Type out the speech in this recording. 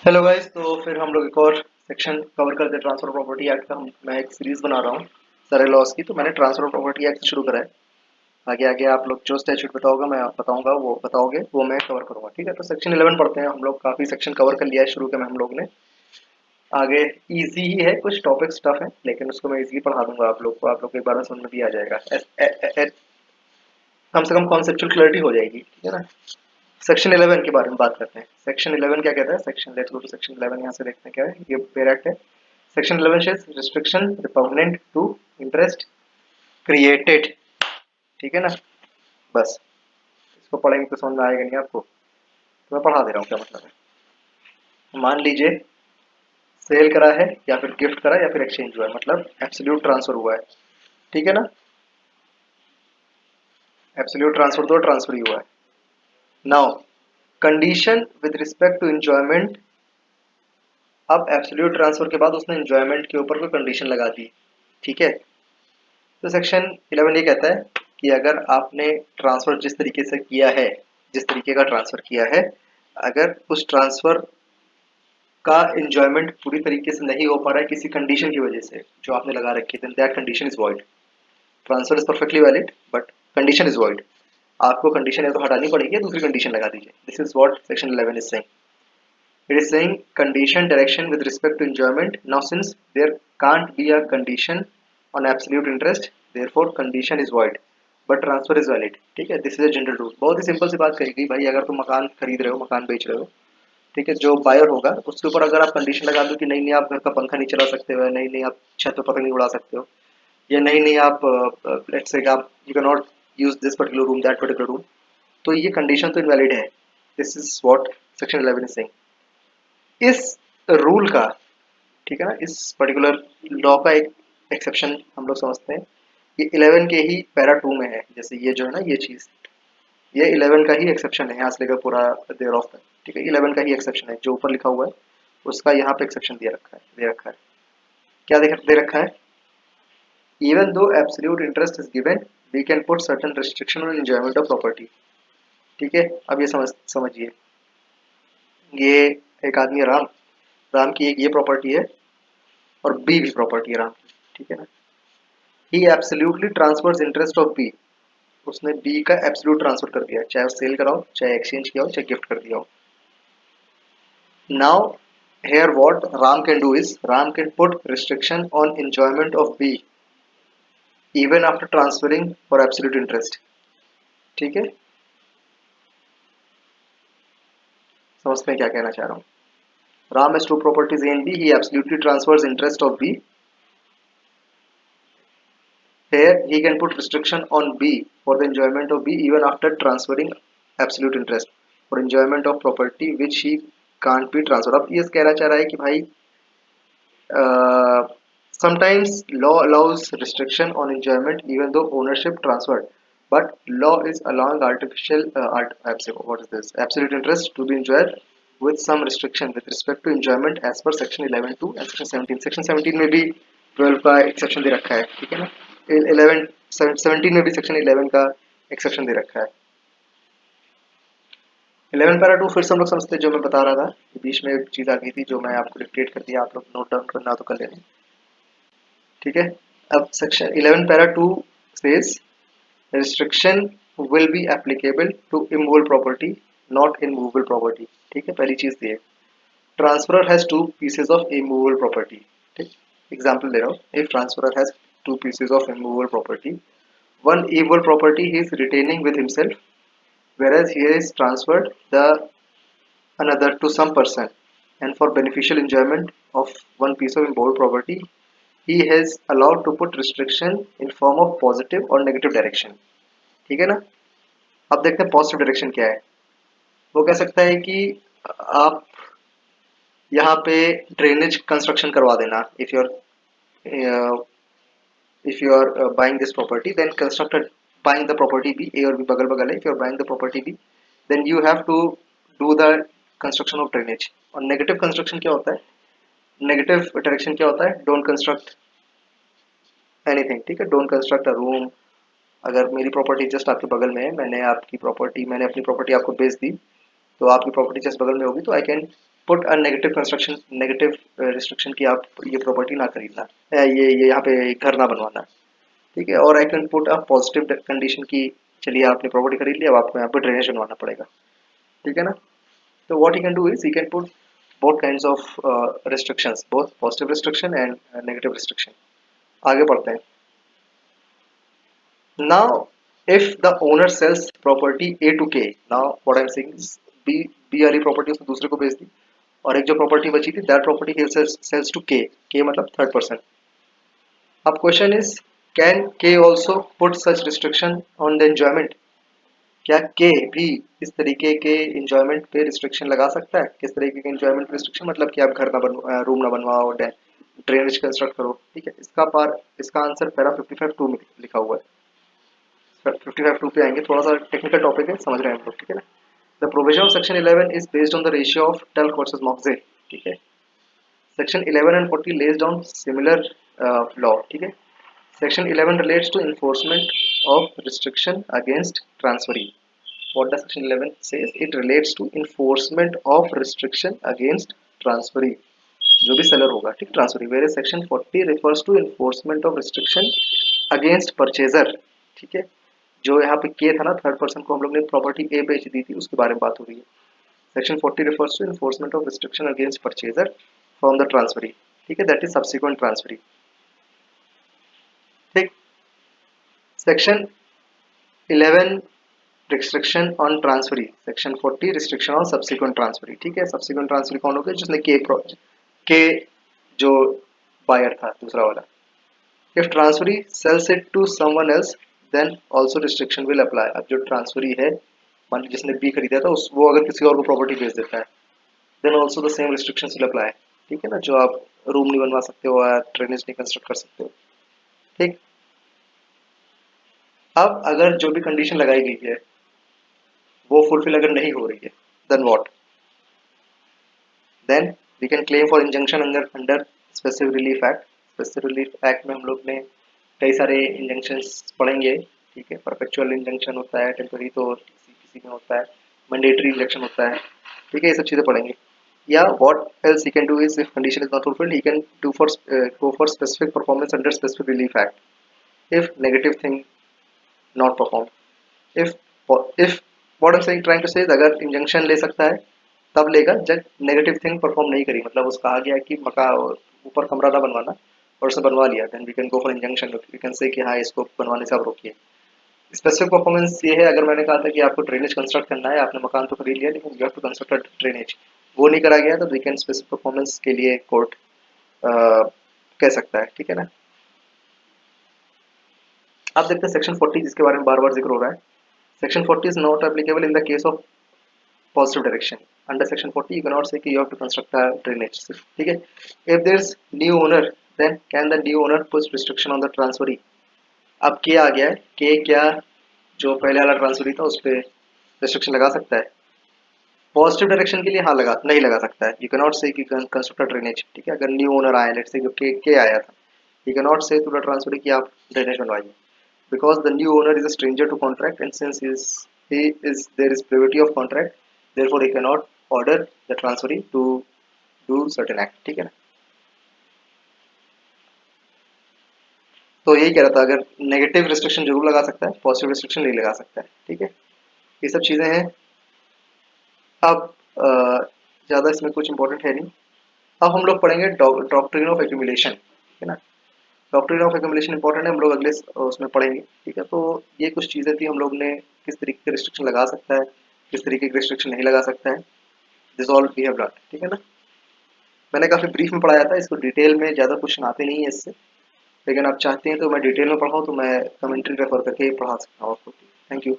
Hello guys. तो फिर हम लोग एक और सेक्शन कवर करते हैं ट्रांसफर प्रॉपर्टी एक्ट का। मैं एक सीरीज बना रहा हूँ सारे लॉस की। तो मैंने ट्रांसफर प्रॉपर्टी एक्ट से शुरू करा है। आगे आगे आप लोग जो स्टैट्यूट बताओगे मैं बताऊंगा, वो बताओगे वो मैं कवर करूंगा। ठीक है, तो सेक्शन 11 पढ़ते हैं। हम लोग काफी सेक्शन कवर कर लिया है शुरू के में हम लोग ने। आगे इजी ही है, कुछ टॉपिक्स टफ है लेकिन उसको मैं इजी पढ़ा दूंगा आप लोग को। आप लोग को एक बार में समझ में भी आ जाएगा। कम से कम कॉन्सेप्चुअल क्लैरिटी हो जाएगी। ठीक है ना। सेक्शन 11 के बारे में बात करते हैं। सेक्शन 11 क्या कहता है? Section let's go to section 11। यहाँ से देखते हैं क्या है। ये पेयर एक्ट है। Section 11 says restriction repugnant to interest created। ठीक है ना। बस इसको पढ़ेंगे तो समझ में आएगा नहीं आपको, तो मैं पढ़ा दे रहा हूँ क्या मतलब है। मान लीजिए सेल करा है या फिर गिफ्ट करा या फिर एक्सचेंज हुआ है, मतलब एब्सोल्यूट ट्रांसफर हुआ है। ठीक है ना। एब्सोल्यूट ट्रांसफर तो ट्रांसफर ही हुआ है। Now condition with respect to enjoyment. अब एब्सोल्यूट ट्रांसफर के बाद उसने एंजॉयमेंट के ऊपर कोई कंडीशन लगा दी। ठीक है। तो सेक्शन 11 ये कहता है कि अगर आपने ट्रांसफर जिस तरीके से किया है, जिस तरीके का ट्रांसफर किया है, अगर उस ट्रांसफर का एंजॉयमेंट पूरी तरीके से नहीं हो पा रहा है किसी कंडीशन की वजह से जो आपने लगा रखी है, then that condition is void. Transfer is perfectly valid but condition is void. आपको कंडीशन है तो हटानी पड़ेगी, दूसरी कंडीशन लगा दीजिए। This is what section 11 is saying. It is saying condition direction with respect to enjoyment. Now, since there can't be a condition on absolute interest, therefore condition is void, but transfer is valid. ठीक है, this is a general rule. बहुत ही simple सी बात कही गई भाई। अगर तुम मकान खरीद रहे हो, मकान बेच रहे हो, ठीक है, जो बायर होगा उसके ऊपर अगर आप कंडीशन लगा दो कि नहीं नहीं आप घर का पंखा नहीं चला सकते हो, नहीं नहीं आप छत पर पतंग नहीं उड़ा सकते हो, या नहीं नहीं आप लेट्स से आप you can not use this particular room, that particular room, तो ये कंडीशन तो इनवैलिड है। This is what section 11 is saying. इस रूल का, ठीक है ना, इस पर्टिकुलर लॉ का एक एक्सेप्शन हम लोग समझते हैं। ये 11 के ही पैरा 2 में है। जैसे ये जो है ना, ये चीज, ये 11 का ही एक्सेप्शन है, यहाँ से लेकर पूरा देर ऑफ तक। ठीक है, 11 का ही एक्सेप्शन है। जो ऊपर लिखा हुआ है उसका यहाँ पे एक्सेप्शन दे रखा है। क्या दे रखा है? Even though absolute interest is given, we can put certain restriction on enjoyment of property. ठीक है, अब ये समझिए। ये एक आदमी है राम। राम की एक ये प्रॉपर्टी है और बी भी प्रॉपर्टी है राम की। ठीक है ना। He absolutely transfers interest of B. उसने बी का एब्सोल्यूट ट्रांसफर कर दिया, चाहे सेल कराओ, चाहे एक्सचेंज किया हो, चाहे गिफ्ट कर दिया हो। Now here what ram can do is ram can put restriction on enjoyment of b even after transferring for absolute interest। ठीक है, समझते हैं क्या कहना चाह रहा हूँ। ram has two properties a and b, he absolutely transfers interest of b। Here he can put restriction on B for the enjoyment of B even after transferring absolute interest for enjoyment of property which he can't be transferred। अब ये कहना चाह रहा है कि भाई sometimes law allows restriction on enjoyment even though ownership transferred, but law is allowing artificial what is this absolute interest to be enjoyed with some restriction with respect to enjoyment as per section 11(2) and section 17। section 17 में भी 12 का exception दे रखा है। ठीक है ना। 11 17 में भी सेक्शन 11 का एक्सेप्शन दे रखा है। 11 पैरा 2 फिर से हम लोग समझते हैं। जो मैं बता रहा था, बीच में एक चीज आ गई थी जो मैं आपको डिक्टेट कर दिया, आप लोग नोट डाउन करना तो कर लेना। ठीक है। अब section 11 para 2 says restriction will be applicable to immovable property not immovable property. ठीक है, पहली चीज ये transferor has two pieces of immovable property. ठीक, एग्जांपल दे रहा हूँ। If transferor has two pieces of immovable property, one evil property he is retaining with himself, whereas he is transferred the another to some person, and for beneficial enjoyment of one piece of immovable property he has allowed to put restriction in form of positive or negative direction। ठीक है ना। अब देखते हैं positive direction क्या है। वो कह सकता है कि आप यहाँ पे ड्रेनेज कंस्ट्रक्शन करवा देना। if you are buying this property, then construct a buying the property B, A और B बगल बगल है। if you are buying the property B, then you have to do the construction of drainage। और negative construction क्या होता है? Negative direction क्या होता है? Don't construct anything. ठीक है, डोंट कंस्ट्रक्ट अ रूम। अगर मेरी प्रॉपर्टी जस्ट आपके बगल में है, मैंने अपनी प्रॉपर्टी आपको बेच दी, तो आपकी प्रॉपर्टी जस्ट बगल में होगी, तो I can put a negative construction, negative restriction की आप ये प्रॉपर्टी ना खरीदना, ये यहाँ पे घर ना बनवाना, ठीक है। और I can put a positive condition की, चलिए आपने प्रॉपर्टी खरीद लिया, अब आपको यहाँ पे ड्रेनेज बनवाना पड़ेगा, ठीक है ना। तो what he can do is he can put both kinds of restrictions, both positive restriction and negative restriction. आगे बढ़ते हैं। Now, if the owner sells property A to K, now what I'm saying is B वाली property उसने दूसरे को बेच दी, और एक जो प्रॉपर्टी बची थी दैट प्रॉपर्टी ही सेल्स टू K मतलब थर्ड पर्सन। अब question is, can K also put such restriction on the enjoyment? क्या K भी इस तरीके के enjoyment पे रिस्ट्रिक्शन लगा सकता है? किस तरीके के enjoyment रिस्ट्रिक्शन? मतलब कि आप घर ना बनवाओ, रूम ना बनवाओ, ड्रेनेज कंस्ट्रक्ट करो, ठीक है। इसका आंसर पैरा 55(2) में लिखा हुआ है। 55(2) पे आएंगे, थोड़ा सा टेक्निकल टॉपिक है, समझ रहे हैं हम लोग, ठीक है ना। The provision of section 11 is based on the ratio of टेल्क वर्सेस मॉक्जे, ठीक है। Section 11 and 40 lays down similar law, ठीक है। Section 11 relates to enforcement of restriction against transferee. What does section 11 says? It relates to enforcement of restriction against transferee, जो भी seller होगा, ठीक, transferee. Where section 40 refers to enforcement of restriction against purchaser, ठीक है। जो यहाँ पे के था ना, थर्ड पर्सन को हम लोग ने प्रॉपर्टी ए बेच दी थी, उसके बारे में बात हो रही है। Section 40 refers to enforcement of restriction against purchaser from the transferee, ठीक है, दैट इज सब्सिक्वेंट ट्रांसफरी, ठीक। Section 11 restriction on transferee, section 40 restriction on subsequent transferee, ठीक है। सब्सिक्वेंट ट्रांसफरी कौन हो गया? जिसने के जो बायर था दूसरा वाला। If transferee sells it to someone else then also restriction will apply. अब जो ट्रांसफरी है, मान लीजिए जिसने बी खरीदा था, उस वो अगर किसी और को प्रॉपर्टी बेच देता है, then also the same restrictions will apply, ठीक है ना। जो आप रूम नहीं बनवा सकते हो, ड्रेनेज नहीं कंस्ट्रक्ट कर सकते हो, ठीक। अब अगर जो भी कंडीशन लगाई गई है वो फुलफिल अगर नहीं हो रही है, then what? Then we can claim for injunction under specific relief act. Specific relief act में हम लोग ने कई सारे इंजंक्शंस पढ़ेंगे, ठीक है। परपेचुअल इंजंक्शन होता है, टेम्पररी तो किसी किसी में होता है, मैंडेटरी इंजंक्शन होता है, ठीक है, ये सब चीज़ें पढ़ेंगे। या what else he can do is, if condition is not fulfilled, he can do for go for specific performance under specific relief act if negative thing not perform. If if what I am saying trying to say, अगर injunction ले सकता है तब लेगा जब negative thing perform नहीं करी, मतलब उसका आ गया कि मका ऊपर कमरा था बनवाना और उसने बनवा लिया, then we can go for injunction, we can say कि हाँ इसको बनवाने से आप रोकिए। स्पेसिफिक परफॉर्मेंस ये है, अगर मैंने कहा था कि आपको ड्रेनेज कंस्ट्रक्ट करना है, आपने मकान तो खरीद लिया लेकिन you have to construct drainage, वो नहीं करा गया, तो वी कैन स्पेसिफिक परफॉर्मेंस के लिए कोर्ट कह सकता है, ठीक है ना। आप देखते हैं सेक्शन 40 जिसके बारे में बार बार जिक्र हो रहा है। Section 40 is not applicable in the case of positive direction. Under section 40 you cannot say कि you have to construct a drainage, ठीक है। If there is new owner then can the new owner put restriction on the transferee? अब क्या आ गया है कि क्या जो पहले वाला ट्रांसफरी था उस पर रिस्ट्रिक्शन लगा सकता है? पॉजिटिव डायरेक्शन के लिए हाँ लगा, नहीं लगा सकता है। यू कैन नॉट से कि कंस्ट्रक्ट ड्रेनेज, ठीक है। अगर न्यू ओनर आया, लेट्स से जो के आया था, यू कैन नॉट से टू द ट्रांसफरी कि आप ड्रेनेज बनवाइए, because the new owner is a stranger to contract and since there is privity of contract, therefore he cannot order the transferee to do certain act, ठीक है ना। तो यही कह रहा था, अगर नेगेटिव रिस्ट्रिक्शन जरूर लगा सकता है, पॉजिटिव रिस्ट्रिक्शन नहीं लगा सकता है, ठीक है। ये सब चीजें हैं। अब ज्यादा इसमें कुछ इंपॉर्टेंट है नहीं। अब हम लोग पढ़ेंगे डॉक्ट्रिन ऑफ एक्यूमुलेशन, ठीक है ना। डॉक्ट्रिन ऑफ एक्यूमुलेशन इंपॉर्टेंट है, हम लोग अगले उसमें पढ़ेंगे, ठीक है। तो ये कुछ चीज़ें थी, हम लोग ने किस तरीके के रिस्ट्रिक्शन लगा सकता है, किस तरीके के रिस्ट्रिक्शन नहीं लगा सकता है, this all we have learn, ठीक है ना। मैंने काफ़ी ब्रीफ में पढ़ाया था इसको, डिटेल में ज़्यादा क्वेश्चन आते नहीं है इससे, लेकिन आप चाहते हैं तो मैं डिटेल में पढ़ाऊँ तो मैं कमेंट्री रेफर करके पढ़ा सकता हूँ आपको। Thank you.